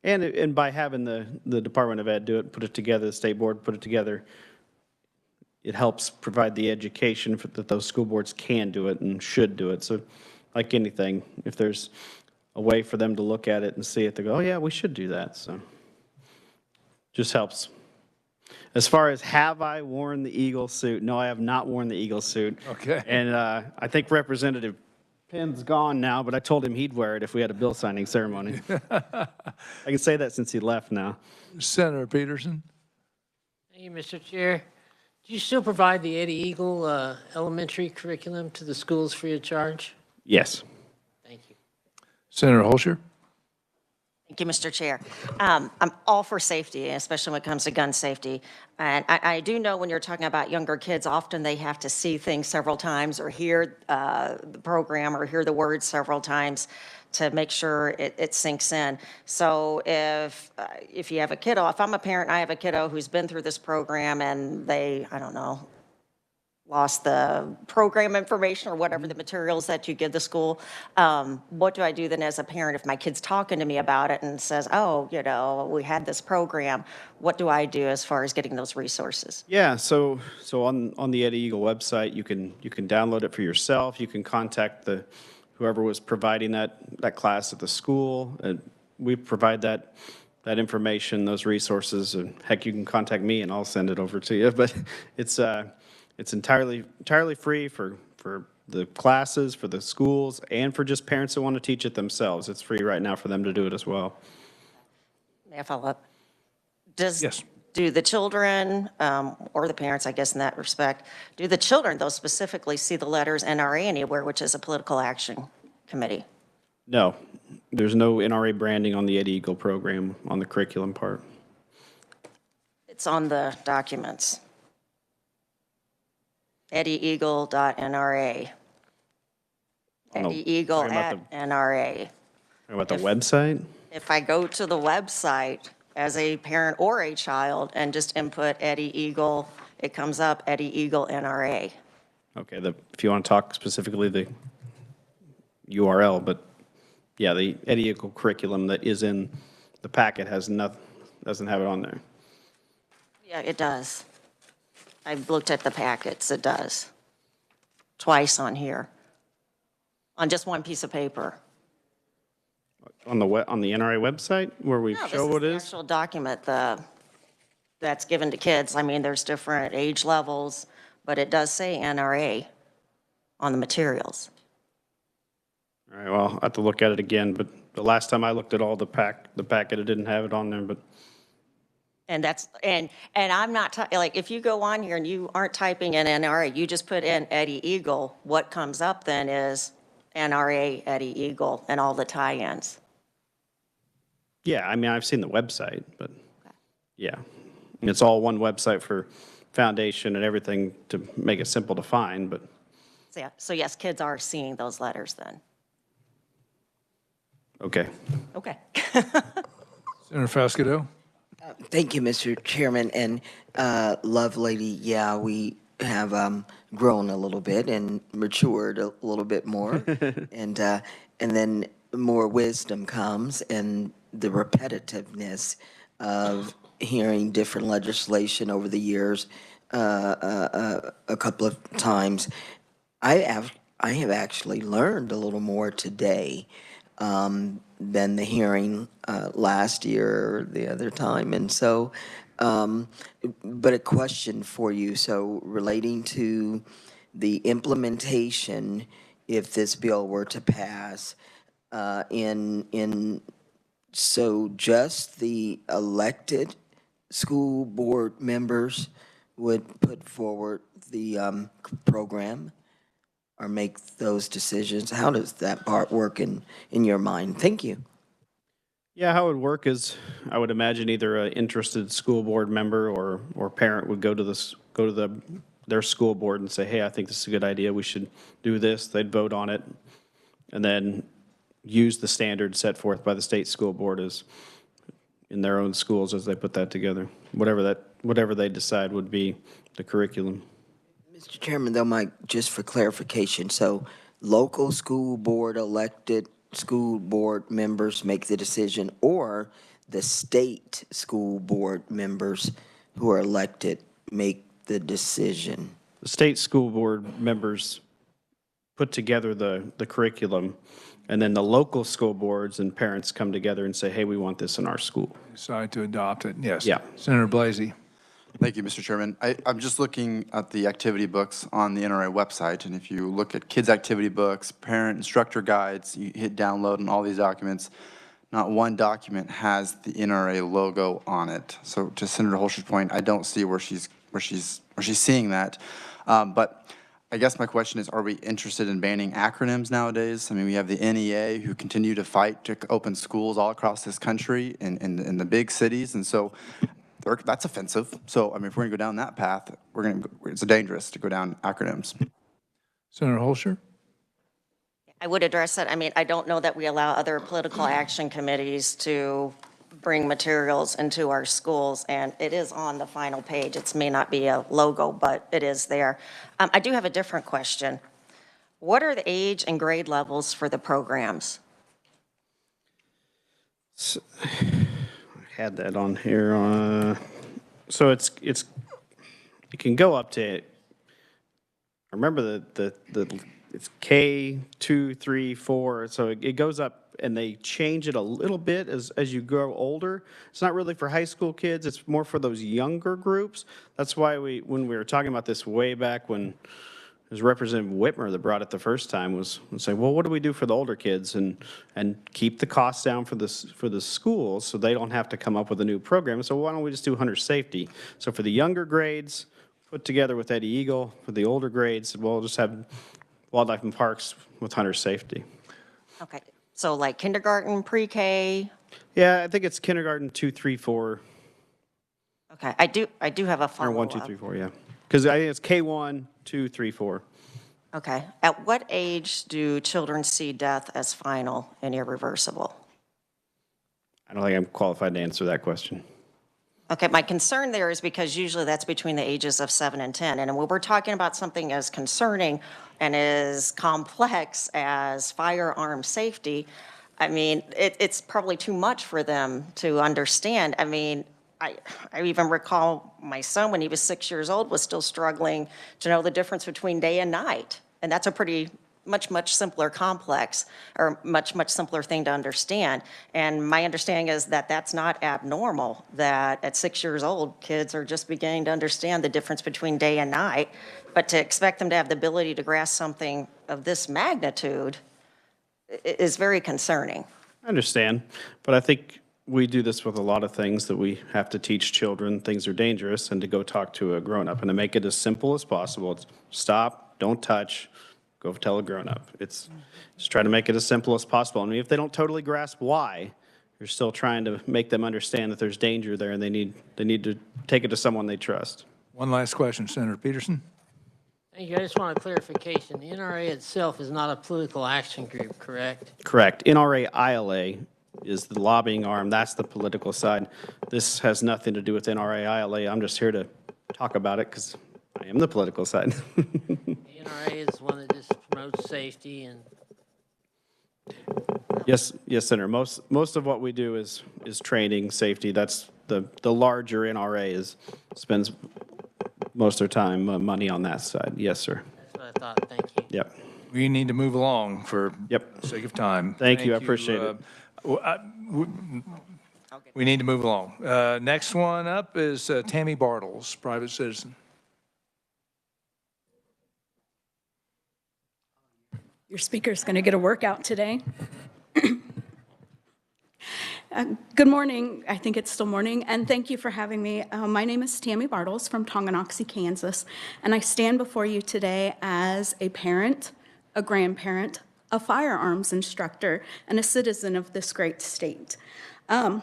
G: and by having the Department of Ed do it, put it together, the state board put it together, it helps provide the education that those school boards can do it and should do it. So, like anything, if there's a way for them to look at it and see it, they go, oh yeah, we should do that. So, just helps. As far as have I worn the Eagle suit? No, I have not worn the Eagle suit.
A: Okay.
G: And I think Representative Penn's gone now, but I told him he'd wear it if we had a bill signing ceremony. I can say that since he left now.
A: Senator Peterson.
L: Thank you, Mr. Chair. Do you still provide the Eddie Eagle elementary curriculum to the schools free of charge?
G: Yes.
L: Thank you.
A: Senator Holscher.
E: Thank you, Mr. Chair. I'm all for safety, especially when it comes to gun safety. And I do know when you're talking about younger kids, often they have to see things several times or hear the program or hear the words several times to make sure it sinks in. So if you have a kiddo, if I'm a parent, I have a kiddo who's been through this program and they, I don't know, lost the program information or whatever the materials that you give the school, what do I do then as a parent if my kid's talking to me about it and says, oh, you know, we had this program, what do I do as far as getting those resources?
G: Yeah, so on the Eddie Eagle website, you can download it for yourself. You can contact whoever was providing that class at the school. We provide that information, those resources, and heck, you can contact me and I'll send it over to you. But it's entirely free for the classes, for the schools, and for just parents that want to teach it themselves. It's free right now for them to do it as well.
E: May I follow up?
A: Yes.
E: Do the children, or the parents, I guess in that respect, do the children, though, specifically see the letters NRA anywhere, which is a political action committee?
G: No, there's no NRA branding on the Eddie Eagle program on the curriculum part.
E: It's on the documents. EddieEagle.NRA. Eddie Eagle at NRA.
G: About the website?
E: If I go to the website as a parent or a child and just input Eddie Eagle, it comes up Eddie Eagle NRA.
G: Okay, if you want to talk specifically the URL, but yeah, the Eddie Eagle curriculum that is in the packet doesn't have it on there.
E: Yeah, it does. I've looked at the packets, it does. Twice on here. On just one piece of paper.
G: On the NRA website where we show what it is?
E: No, this is the actual document that's given to kids. I mean, there's different age levels, but it does say NRA on the materials.
G: All right, well, I'll have to look at it again, but the last time I looked at all the packet, it didn't have it on there, but.
E: And that's, and I'm not, like, if you go on here and you aren't typing in NRA, you just put in Eddie Eagle, what comes up then is NRA Eddie Eagle and all the tie-ins.
G: Yeah, I mean, I've seen the website, but yeah. And it's all one website for foundation and everything to make it simple to find, but.
E: So yes, kids are seeing those letters then.
G: Okay.
E: Okay.
A: Senator Fasquedo.
D: Thank you, Mr. Chairman, and Love Lady, yeah, we have grown a little bit and matured a little bit more, and then more wisdom comes, and the repetitiveness of hearing different legislation over the years a couple of times. I have actually learned a little more today than the hearing last year or the other time. And so, but a question for you. So relating to the implementation, if this bill were to pass, so just the elected school board members would put forward the program or make those decisions? How does that part work in your mind? Thank you.
G: Yeah, how it would work is, I would imagine either an interested school board member or parent would go to their school board and say, hey, I think this is a good idea, we should do this. They'd vote on it, and then use the standards set forth by the state school board as in their own schools as they put that together. Whatever they decide would be the curriculum.
D: Mr. Chairman, though, just for clarification, so local school board elected school board members make the decision, or the state school board members who are elected make the decision?
G: The state school board members put together the curriculum, and then the local school boards and parents come together and say, hey, we want this in our school.
A: Decide to adopt it, yes.
G: Yeah.
A: Senator Blasey.
F: Thank you, Mr. Chairman. I'm just looking at the activity books on the NRA website, and if you look at kids' activity books, parent instructor guides, you hit download and all these documents, not one document has the NRA logo on it. So to Senator Holscher's point, I don't see where she's seeing that. But I guess my question is, are we interested in banning acronyms nowadays? I mean, we have the NEA who continue to fight to open schools all across this country in the big cities, and so that's offensive. So, I mean, if we're going to go down that path, it's dangerous to go down acronyms.
A: Senator Holscher?
E: I would address that. I mean, I don't know that we allow other political action committees to bring materials into our schools, and it is on the final page. It may not be a logo, but it is there. I do have a different question. What are the age and grade levels for the programs?
G: Had that on here. So it can go up to, I remember it's K 2, 3, 4. So it goes up, and they change it a little bit as you grow older. It's not really for high school kids. It's more for those younger groups. That's why when we were talking about this way back when it was Representative Whitmer that brought it the first time, was saying, well, what do we do for the older kids and keep the costs down for the schools so they don't have to come up with a new program. So why don't we just do hunter safety? So for the younger grades, put together with Eddie Eagle. For the older grades, we'll just have wildlife and parks with hunter safety.
E: Okay, so like kindergarten, pre-K?
G: Yeah, I think it's kindergarten 2, 3, 4.
E: Okay, I do have a
G: Or
E: follow-up.
G: 1, 2, 3, 4, yeah. Because I think it's K1, 2, 3, 4.
E: Okay, at what age do children see death as final and irreversible?
G: I don't think I'm qualified to answer that question.
E: Okay, my concern there is because usually that's between the ages of 7 and 10. And when we're talking about something as concerning and as complex as firearm safety, I mean, it's probably too much for them to understand. I mean, I even recall my son, when he was 6 years old, was still struggling to know the difference between day and night. And that's a pretty much simpler complex, or much simpler thing to understand. And my understanding is that that's not abnormal, that at 6 years old, kids are just beginning to understand the difference between day and night. But to expect them to have the ability to grasp something of this magnitude is very concerning.
G: I understand, but I think we do this with a lot of things that we have to teach children. Things are dangerous, and to go talk to a grown-up and to make it as simple as possible. It's stop, don't touch, go tell a grown-up. It's just try to make it as simple as possible. I mean, if they don't totally grasp why, you're still trying to make them understand that there's danger there, and they need to take it to someone they trust.
A: One last question, Senator Peterson.
L: Thank you. I just want a clarification. The NRA itself is not a political action group, correct?
G: Correct. NRA ILA is the lobbying arm. That's the political side. This has nothing to do with NRA, ILA. I'm just here to talk about it because I am the political side.
L: The NRA is one that just promotes safety and
G: Yes, Senator. Most of what we do is training, safety. That's the larger NRA spends most of their time, money on that side. Yes, sir.
L: that's what I thought. Thank you.
G: Yep.
A: We need to move along for
G: Yep.
A: the sake of time.
G: Thank you, I appreciate it.
A: We need to move along. Next one up is Tammy Bartles, private citizen.
M: Your speaker's going to get a workout today. Good morning. I think it's still morning, and thank you for having me. My name is Tammy Bartles from Tonganoxie, Kansas, and I stand before you today as a parent, a grandparent, a firearms instructor, and a citizen of this great state. And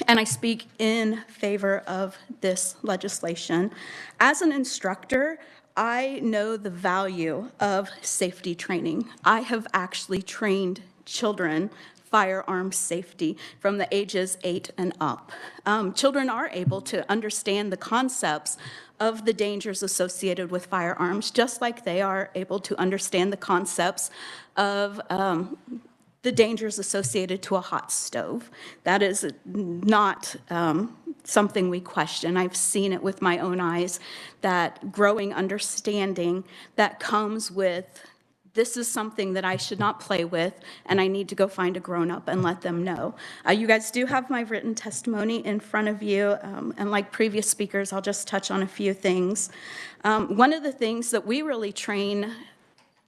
M: I speak in favor of this legislation. As an instructor, I know the value of safety training. I have actually trained children firearms safety from the ages 8 and up. Children are able to understand the concepts of the dangers associated with firearms, just like they are able to understand the concepts of the dangers associated to a hot stove. That is not something we question. I've seen it with my own eyes, that growing understanding that comes with, this is something that I should not play with, and I need to go find a grown-up and let them know. You guys do have my written testimony in front of you, and like previous speakers, I'll just touch on a few things. One of the things that we really train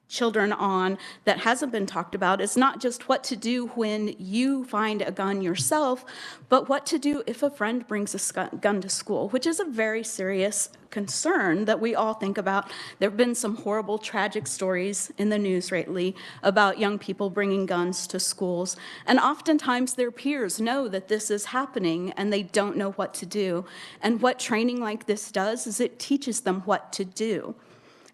M: children on that hasn't been talked about is not just what to do when you find a gun yourself, but what to do if a friend brings a gun to school, which is a very serious concern that we all think about. There have been some horrible, tragic stories in the news lately about young people bringing guns to schools, and oftentimes their peers know that this is happening and they don't know what to do. And what training like this does is it teaches them what to do.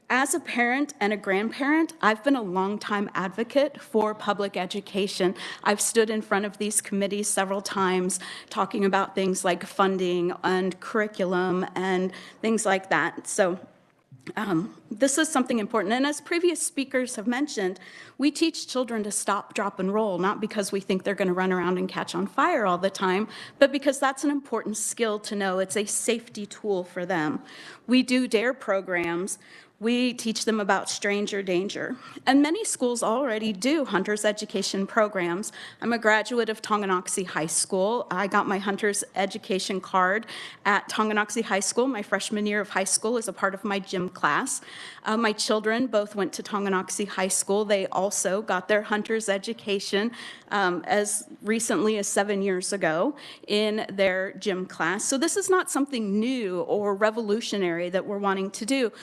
M: As a parent and a grandparent, I've been a longtime advocate for public education. I've stood in front of these committees several times talking about things like funding and curriculum and things like that. So this is something important. And as previous speakers have mentioned, we teach children to stop, drop, and roll, not because we think they're going to run around and catch on fire all the time, but because that's an important skill to know. It's a safety tool for them. We do DARE programs. We teach them about stranger danger. And many schools already do hunter's education programs. I'm a graduate of Tonganoxie High School. I got my hunter's education card at Tonganoxie High School my freshman year of high school as a part of my gym class. My children both went to Tonganoxie High School. They also got their hunter's education as recently as 7 years ago in their gym class. So this is not something new or revolutionary that we're wanting to do.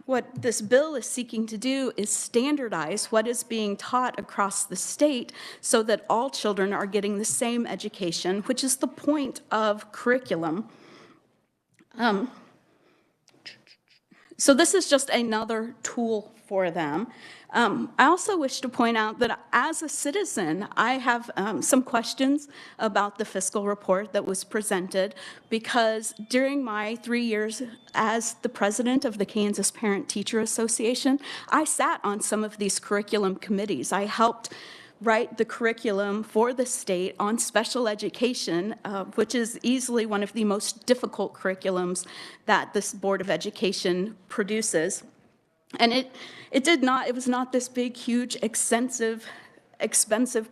M: What this bill is seeking to do is standardize what is being taught across the state so that all children are getting the same education, which is the point of curriculum. So this is just another tool for them. I also wish to point out that as a citizen, I have some questions about the fiscal report that was presented, because during my 3 years as the president of the Kansas Parent-Teacher Association, I sat on some of these curriculum committees. I helped write the curriculum for the state on special education, which is easily one of the most difficult curriculums that this Board of Education produces. And it was not this big, huge, expensive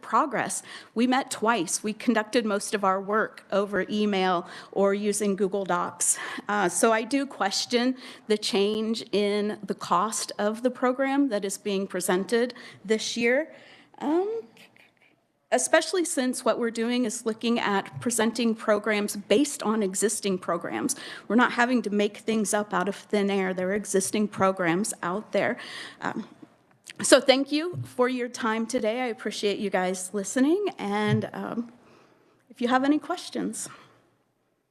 M: progress. We met twice. We conducted most of our work over email or using Google Docs. So I do question the change in the cost of the program that is being presented this year. Especially since what we're doing is looking at presenting programs based on existing programs. We're not having to make things up out of thin air. There are existing programs out there. So thank you for your time today. I appreciate you guys listening, and if you have any questions.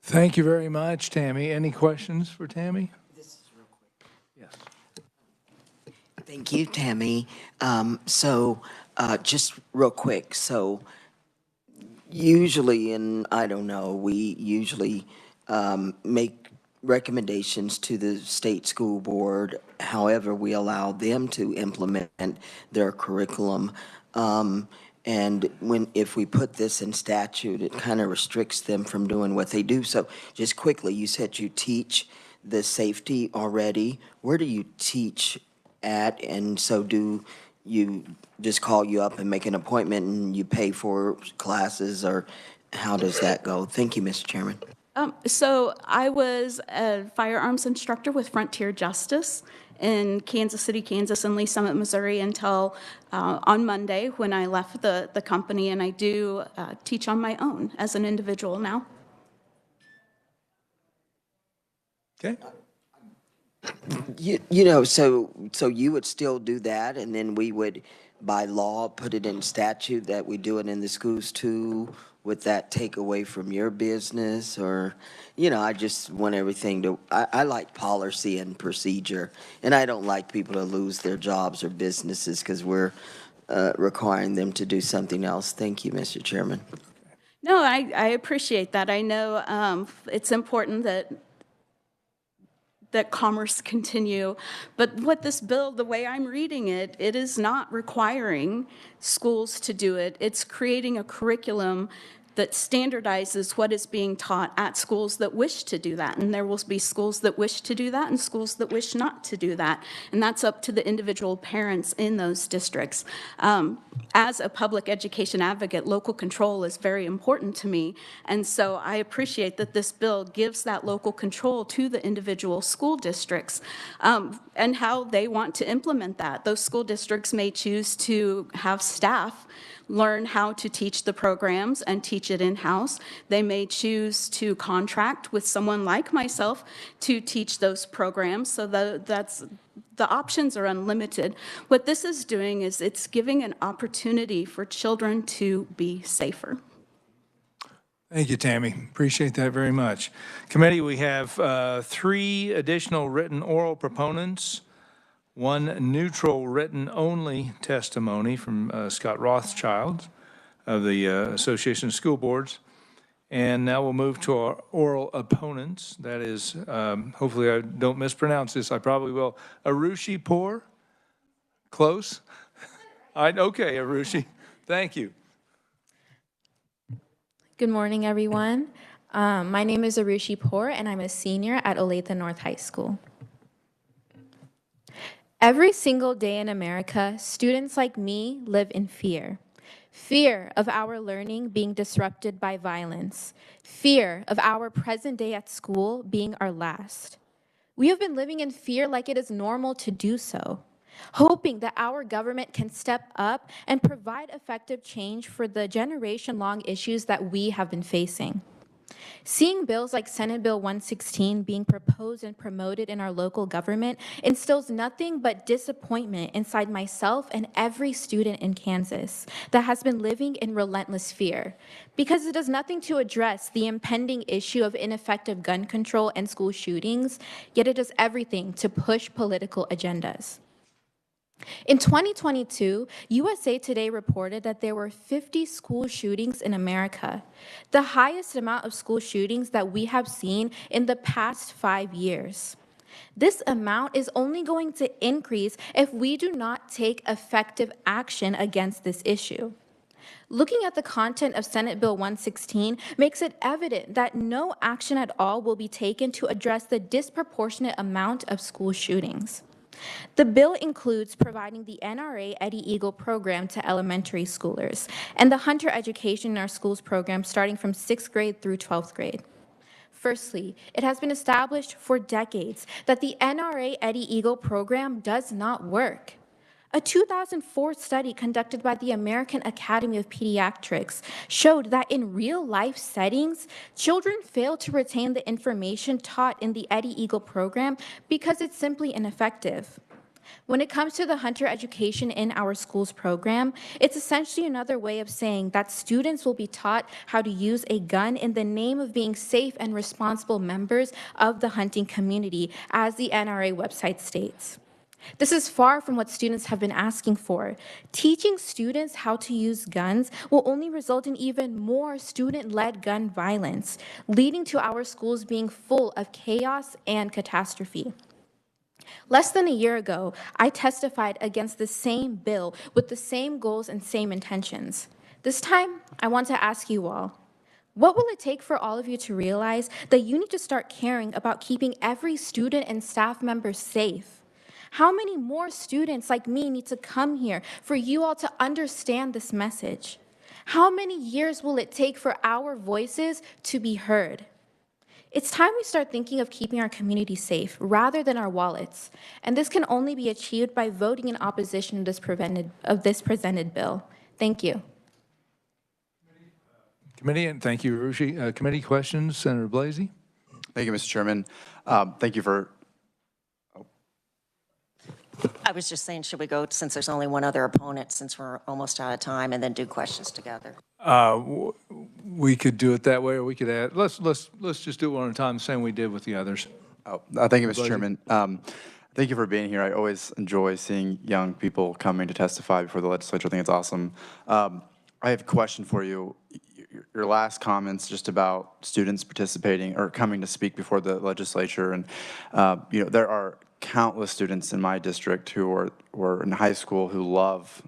A: Thank you very much, Tammy. Any questions for Tammy?
D: This is real quick.
A: Yes.
D: Thank you, Tammy. Just real quick. So Usually, and I don't know, we usually make recommendations to the state school board. However, we allow them to implement their curriculum. And if we put this in statute, it kind of restricts them from doing what they do. So just quickly, you said you teach the safety already. Where do you teach at? And so do you just call you up and make an appointment and you pay for classes, or how does that go? Thank you, Mr. Chairman.
M: So I was a firearms instructor with Frontier Justice in Kansas City, Kansas, and Lee Summit, Missouri until on Monday when I left the company, and I do teach on my own as an individual now.
A: Okay.
D: You know, so you would still do that, and then we would, by law, put it in statute that we do it in the schools too? Would that take away from your business? Or, you know, I just want everything to, I like policy and procedure, and I don't like people to lose their jobs or businesses because we're requiring them to do something else. Thank you, Mr. Chairman.
M: No, I appreciate that. I know it's important that commerce continue. But what this bill, the way I'm reading it, it is not requiring schools to do it. It's creating a curriculum that standardizes what is being taught at schools that wish to do that. And there will be schools that wish to do that and schools that wish not to do that. And that's up to the individual parents in those districts. As a public education advocate, local control is very important to me. And so I appreciate that this bill gives that local control to the individual school districts and how they want to implement that. Those school districts may choose to have staff learn how to teach the programs and teach it in-house. They may choose to contract with someone like myself to teach those programs, so the options are unlimited. What this is doing is it's giving an opportunity for children to be safer.
A: Thank you, Tammy. Appreciate that very much. Committee, we have 3 additional written oral proponents, 1 neutral written only testimony from Scott Rothschild of the Association of School Boards. And now we'll move to our oral opponents. That is, hopefully I don't mispronounce this. I probably will. Arushi Poor? Close? Okay, Arushi. Thank you.
N: Good morning, everyone. My name is Arushi Poor, and I'm a senior at Olathe North High School. Every single day in America, students like me live in fear. Fear of our learning being disrupted by violence. Fear of our present day at school being our last. We have been living in fear like it is normal to do so, hoping that our government can step up and provide effective change for the generation-long issues that we have been facing. Seeing bills like Senate Bill 116 being proposed and promoted in our local government instills nothing but disappointment inside myself and every student in Kansas that has been living in relentless fear, because it does nothing to address the impending issue of ineffective gun control and school shootings, yet it does everything to push political agendas. In 2022, USA Today reported that there were 50 school shootings in America, the highest amount of school shootings that we have seen in the past 5 years. This amount is only going to increase if we do not take effective action against this issue. Looking at the content of Senate Bill 116 makes it evident that no action at all will be taken to address the disproportionate amount of school shootings. The bill includes providing the NRA Eddie Eagle program to elementary schoolers and the Hunter Education in Our Schools program starting from 6th grade through 12th grade. Firstly, it has been established for decades that the NRA Eddie Eagle program does not work. A 2004 study conducted by the American Academy of Pediatrics showed that in real-life settings, children fail to retain the information taught in the Eddie Eagle program because it's simply ineffective. When it comes to the Hunter Education in Our Schools program, it's essentially another way of saying that students will be taught how to use a gun in the name of being safe and responsible members of the hunting community, as the NRA website states. This is far from what students have been asking for. Teaching students how to use guns will only result in even more student-led gun violence, leading to our schools being full of chaos and catastrophe. Less than a year ago, I testified against the same bill with the same goals and same intentions. This time, I want to ask you all, what will it take for all of you to realize that you need to start caring about keeping every student and staff member safe? How many more students like me need to come here for you all to understand this message? How many years will it take for our voices to be heard? It's time we start thinking of keeping our community safe rather than our wallets, and this can only be achieved by voting in opposition of this presented bill. Thank you.
A: Committee, and thank you, Rushi. Committee questions, Senator Blasey.
F: Thank you, Mr. Chairman. Thank you for.
E: I was just saying, should we go, since there's only one other opponent, since we're almost out of time, and then do questions together?
A: We could do it that way, or we could add, let's just do it one at a time, same we did with the others.
F: Oh, thank you, Mr. Chairman. Thank you for being here. I always enjoy seeing young people coming to testify before the legislature. I think it's awesome. I have a question for you. Your last comments just about students participating or coming to speak before the legislature, and there are countless students in my district who are in high school who love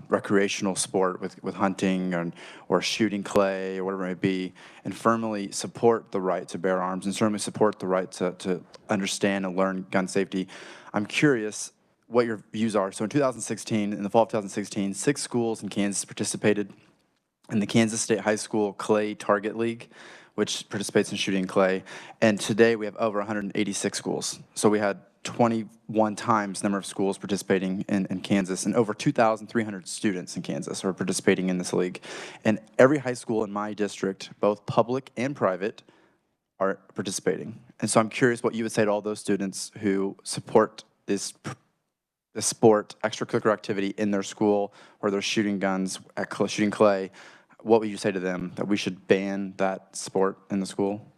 F: recreational sport with hunting or shooting clay or whatever it may be, and firmly support the right to bear arms and certainly support the right to understand and learn gun safety. I'm curious what your views are. So in 2016, in the fall of 2016, 6 schools in Kansas participated in the Kansas State High School Clay Target League, which participates in shooting clay. And today we have over 186 schools. So we had 21 times the number of schools participating in Kansas, and over 2,300 students in Kansas are participating in this league. And every high school in my district, both public and private, are participating. And so I'm curious what you would say to all those students who support this sport, extracurricular activity in their school, or they're shooting guns, shooting clay. What would you say to them, that we should ban that sport in the school?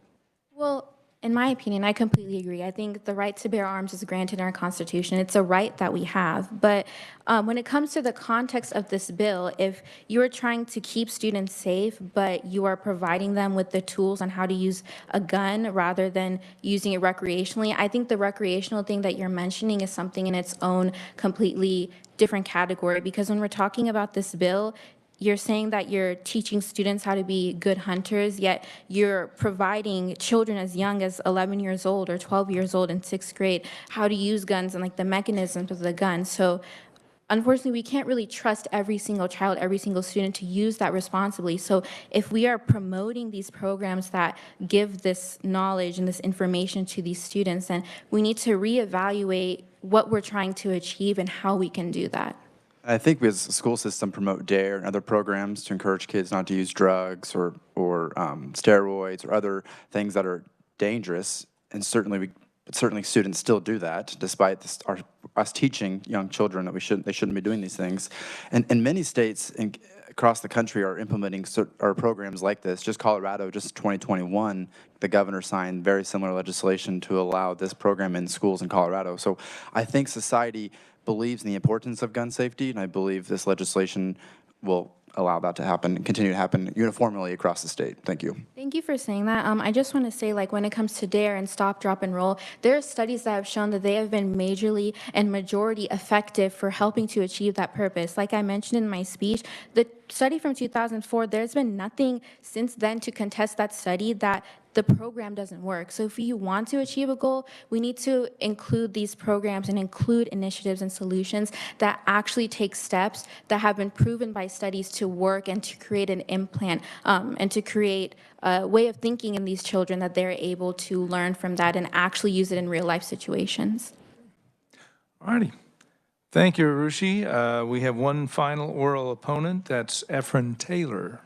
N: Well, in my opinion, I completely agree. I think the right to bear arms is granted in our Constitution. It's a right that we have. But when it comes to the context of this bill, if you are trying to keep students safe, but you are providing them with the tools on how to use a gun rather than using it recreationally, I think the recreational thing that you're mentioning is something in its own completely different category. Because when we're talking about this bill, you're saying that you're teaching students how to be good hunters, yet you're providing children as young as 11 years old or 12 years old in 6th grade how to use guns and like the mechanisms of the gun. So unfortunately, we can't really trust every single child, every single student to use that responsibly. So if we are promoting these programs that give this knowledge and this information to these students, then we need to reevaluate what we're trying to achieve and how we can do that.
F: I think we as a school system promote DARE and other programs to encourage kids not to use drugs or steroids or other things that are dangerous. And certainly students still do that, despite us teaching young children that they shouldn't be doing these things. And many states across the country are implementing programs like this. Just Colorado, just 2021, the governor signed very similar legislation to allow this program in schools in Colorado. So I think society believes in the importance of gun safety, and I believe this legislation will allow that to happen and continue to happen uniformly across the state. Thank you.
N: Thank you for saying that. I just want to say, like, when it comes to DARE and Stop, Drop, and Roll, there are studies that have shown that they have been majorly and majority effective for helping to achieve that purpose. Like I mentioned in my speech, the study from 2004, there's been nothing since then to contest that study that the program doesn't work. So if you want to achieve a goal, we need to include these programs and include initiatives and solutions that actually take steps that have been proven by studies to work and to create an implant and to create a way of thinking in these children that they're able to learn from that and actually use it in real life situations.
A: All righty. Thank you, Arushi. We have one final oral opponent. That's Efren Taylor.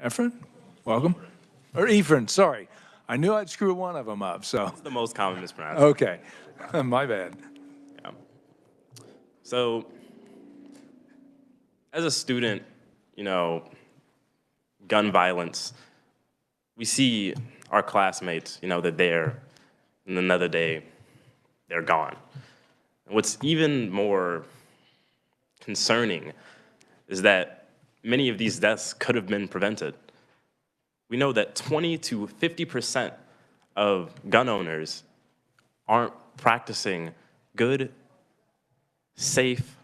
A: Efren, welcome. Or Ephraim, sorry. I knew I'd screw one of them up, so.
O: It's the most common mispronunciation.
A: Okay, my bad.
O: Yeah. So, as a student, gun violence, we see our classmates, that they're and another day, they're gone. And what's even more concerning is that many of these deaths could have been prevented. We know that 20 to 50% of gun owners aren't practicing good, safe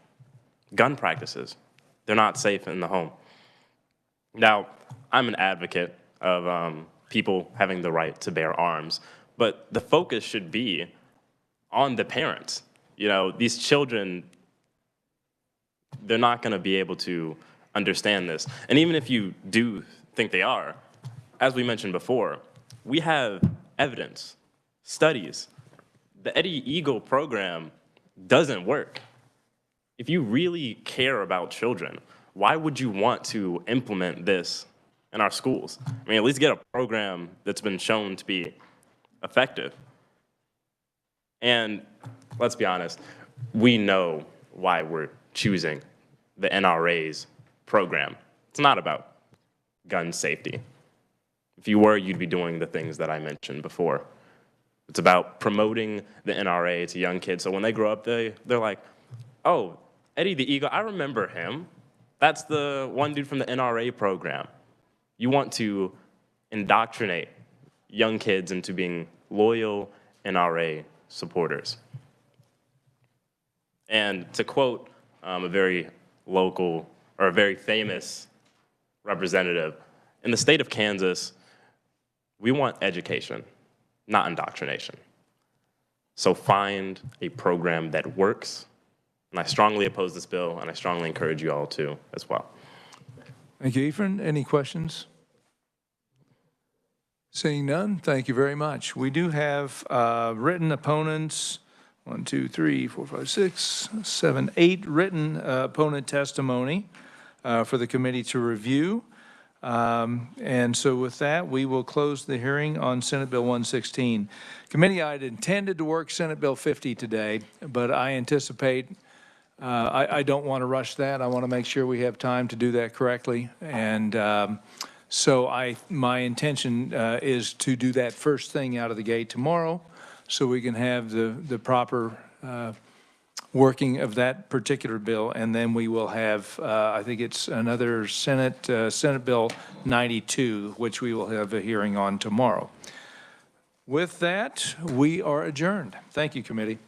O: gun practices. They're not safe in the home. Now, I'm an advocate of people having the right to bear arms, but the focus should be on the parents. You know, these children, they're not going to be able to understand this. And even if you do think they are, as we mentioned before, we have evidence, studies. The Eddie Eagle program doesn't work. If you really care about children, why would you want to implement this in our schools? I mean, at least get a program that's been shown to be effective. And let's be honest, we know why we're choosing the NRA's program. It's not about gun safety. If you were, you'd be doing the things that I mentioned before. It's about promoting the NRA to young kids, so when they grow up, they're like, oh, Eddie the Eagle, I remember him. That's the one dude from the NRA program. You want to indoctrinate young kids into being loyal NRA supporters. And to quote a very local or a very famous representative, in the state of Kansas, we want education, not indoctrination. So find a program that works. And I strongly oppose this bill, and I strongly encourage you all to as well.
A: Thank you, Ephraim. Any questions? Seeing none, thank you very much. We do have written opponents, 1, 2, 3, 4, 5, 6, 7, 8 written opponent testimony for the committee to review. And so with that, we will close the hearing on Senate Bill 116. Committee, I had intended to work Senate Bill 50 today, but I anticipate I don't want to rush that. I want to make sure we have time to do that correctly. And so my intention is to do that first thing out of the gate tomorrow so we can have the proper working of that particular bill. And then we will have, I think it's another Senate Bill 92, which we will have a hearing on tomorrow. With that, we are adjourned. Thank you, committee.